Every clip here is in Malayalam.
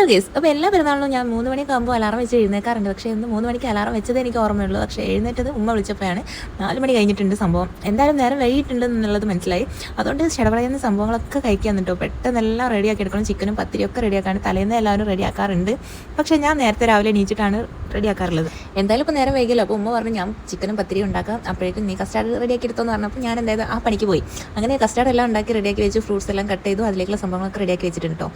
ഹലോ ഗേസ്, അപ്പോൾ എല്ലാ പെരുന്നാളിലും ഞാൻ 3 മണിയൊക്കെ ആകുമ്പോൾ അലാറം വെച്ച് എഴുന്നേക്കാറുണ്ട്. പക്ഷേ ഇന്ന് 3 മണിക്ക് അലാറം വെച്ചത് എനിക്ക് ഓർമ്മയുള്ളൂ. പക്ഷേ എഴുന്നേറ്റത് ഉമ്മ വിളിച്ചപ്പോഴാണ്. 4 മണി കഴിഞ്ഞിട്ടുണ്ട് സംഭവം. എന്തായാലും നേരം വൈകിട്ടുണ്ട് എന്നുള്ളത് മനസ്സിലായി. അതുകൊണ്ട് ചടപടയുന്ന സംഭവങ്ങളൊക്കെ കഴിക്കാൻ കേട്ടോ. പെട്ടെന്ന് എല്ലാം റെഡിയാക്കി എടുക്കണം. ചിക്കനും പത്തിരിയൊക്കെ റെഡിയാക്കാണ്. തലേന്ന് എല്ലാവരും റെഡിയാക്കാറുണ്ട്. പക്ഷേ ഞാൻ നേരത്തെ രാവിലെ എണീച്ചിട്ടാണ് റെഡിയാക്കാറുള്ളത്. എന്തായാലും ഇപ്പോൾ നേരം വൈകില്ല. അപ്പോൾ ഉമ്മ പറഞ്ഞു ഞാൻ ചിക്കനും പത്തിരിയും ഉണ്ടാക്കാം, അപ്പോഴേക്കും നീ കസ്റ്റാർഡ് റെഡിയാക്കി എടുത്തോന്ന് പറഞ്ഞപ്പോൾ ഞാൻ എന്തായത് ആ പണിക്ക് പോയി. അങ്ങനെ കസ്റ്റാർഡ് എല്ലാം ഉണ്ടാക്കി റെഡിയാക്കി വെച്ചു. ഫ്രൂട്ട്സ് എല്ലാം കട്ട് ചെയ്തു. അതിലേക്കുള്ള സംഭവങ്ങളൊക്കെ റെഡിയാക്കി വെച്ചിട്ടുണ്ട് കേട്ടോ.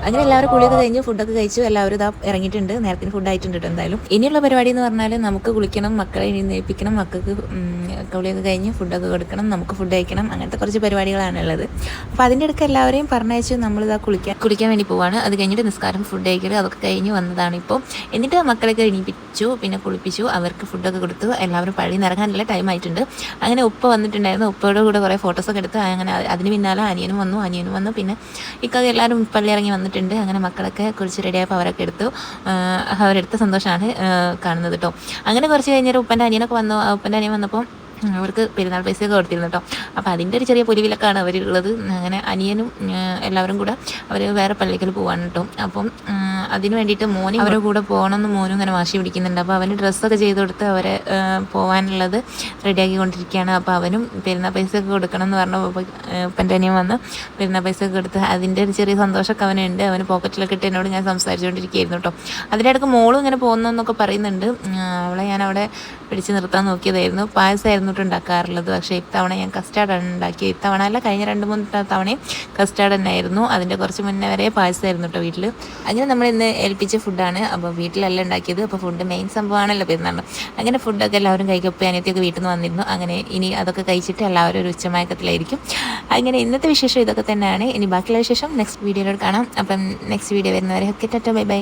അങ്ങനെ എല്ലാവരും കുളിയൊക്കെ കഴിഞ്ഞ് ഫുഡൊക്കെ കഴിച്ചു. എല്ലാവരും ഇതാ ഇറങ്ങിയിട്ടുണ്ട്. നേരത്തിന് ഫുഡ് ആയിട്ടുണ്ട് കേട്ടോ. എന്തായാലും ഇനിയുള്ള പരിപാടി എന്ന് പറഞ്ഞാൽ നമുക്ക് കുളിക്കണം, മക്കളെ എഴുന്നേൽപ്പിക്കണം, മക്കൾക്ക് കുളിയൊക്കെ കഴിഞ്ഞ് ഫുഡൊക്കെ കൊടുക്കണം, നമുക്ക് ഫുഡ് കഴിക്കണം. അങ്ങനത്തെ കുറച്ച് പരിപാടികളാണ് ഉള്ളത്. അപ്പോൾ അതിൻ്റെ ഇടയ്ക്ക് എല്ലാവരെയും പറഞ്ഞയച്ച് നമ്മളിതാ കുളിക്കാൻ വേണ്ടി പോവാണ്. അത് കഴിഞ്ഞിട്ട് നിസ്കാരം, ഫുഡ് കഴിക്കൽ അതൊക്കെ കഴിഞ്ഞ് വന്നതാണ് ഇപ്പോൾ. എന്നിട്ട് മക്കളെയൊക്കെ എണീപ്പിച്ചു, പിന്നെ കുളിപ്പിച്ചു, അവർക്ക് ഫുഡൊക്കെ കൊടുത്തു. എല്ലാവരും പള്ളിയിൽ നിന്ന് ഇറങ്ങാനുള്ള ടൈം ആയിട്ടുണ്ട്. അങ്ങനെ ഉപ്പ വന്നിട്ടുണ്ടായിരുന്നു. ഉപ്പയുടെ കൂടെ കുറേ ഫോട്ടോസൊക്കെ എടുത്ത് അങ്ങനെ അതിന് പിന്നാലെ അനിയനും വന്നു. പിന്നെ ഇക്കാതെ എല്ലാവരും പള്ളി ഇറങ്ങി വന്നിട്ടുണ്ട്. അങ്ങനെ മക്കളൊക്കെ കുറിച്ച് റെഡിയായപ്പോൾ അവരൊക്കെ എടുത്തു. അവരെടുത്ത സന്തോഷമാണ് കാണുന്നത് കേട്ടോ. അങ്ങനെ കുറച്ച് കഴിഞ്ഞാൽ ഉപ്പൻ്റെ അനിയൻ വന്നപ്പോൾ അവർക്ക് പെരുന്നാൾ പൈസയൊക്കെ കൊടുത്തിരുന്നു കേട്ടോ. അപ്പോൾ അതിൻ്റെ ഒരു ചെറിയ പൊലിവിലൊക്കെയാണ് അവരുള്ളത്. അങ്ങനെ അനിയനും എല്ലാവരും കൂടെ അവർ വേറെ പള്ളിക്കൽ പോവാണ് കേട്ടോ. അപ്പം അതിന് വേണ്ടിയിട്ട് മോനും അവരുടെ കൂടെ പോകണമെന്ന് മോനും ഇങ്ങനെ വാശി പിടിക്കുന്നുണ്ട്. അപ്പോൾ അവന് ഡ്രസ്സൊക്കെ ചെയ്ത് കൊടുത്ത് അവരെ പോകാനുള്ളത് റെഡിയാക്കിക്കൊണ്ടിരിക്കുകയാണ്. അപ്പോൾ അവനും പെരുന്നാൾ പൈസയൊക്കെ കൊടുക്കണം എന്ന് പറഞ്ഞപ്പോൾ ഉപ്പൻ്റെ അനിയൻ വന്ന് പെരുന്നാൾ പൈസയൊക്കെ കൊടുത്ത് അതിൻ്റെ ഒരു ചെറിയ സന്തോഷമൊക്കെ അവനുണ്ട്. അവന് പോക്കറ്റിലൊക്കെ ഇട്ട് എന്നോട് ഞാൻ സംസാരിച്ചുകൊണ്ടിരിക്കുകയായിരുന്നു കേട്ടോ. അതിൻ്റെ ഇടയ്ക്ക് മോളും ഇങ്ങനെ പോകുന്നതെന്നൊക്കെ പറയുന്നുണ്ട്. അവളെ ഞാൻ അവിടെ പിടിച്ച് നിർത്താൻ നോക്കിയതായിരുന്നു. പായസമായിരുന്നു ഉണ്ടാക്കാറുള്ളത്. പക്ഷേ ഇത്തവണ ഞാൻ കസ്റ്റാർഡാണ് ഉണ്ടാക്കിയത്. ഇത്തവണ അല്ല, കഴിഞ്ഞ 2-3 തവണയും കസ്റ്റാർഡ് തന്നെ ആയിരുന്നു. അതിൻ്റെ കുറച്ച് മുന്നേ വരെ പായസമായിരുന്നു കേട്ടോ വീട്ടിൽ. അങ്ങനെ നമ്മൾ ഇന്ന് ഏൽപ്പിച്ച ഫുഡാണ്. അപ്പോൾ വീട്ടിലല്ല ഉണ്ടാക്കിയത്. അപ്പോൾ ഫുഡ് മെയിൻ സംഭവമാണല്ലോ പെരുന്നാൾ. അങ്ങനെ ഫുഡൊക്കെ എല്ലാവരും കഴിക്കപ്പോൾ അനിയത്തിയൊക്കെ വീട്ടിൽ നിന്ന് വന്നിരുന്നു. അങ്ങനെ ഇനി അതൊക്കെ കഴിച്ചിട്ട് എല്ലാവരും ഒരു ഉച്ചമയക്കത്തിലായിരിക്കും. അങ്ങനെ ഇന്നത്തെ വിശേഷം ഇതൊക്കെ തന്നെയാണ്. ഇനി ബാക്കിയുള്ള വിശേഷം നെക്സ്റ്റ് വീഡിയോയിലോട്ട് കാണാം. അപ്പം നെക്സ്റ്റ് വീഡിയോ വരുന്നവരെ ഒക്കെ ടാറ്റാ ബൈ ബൈ.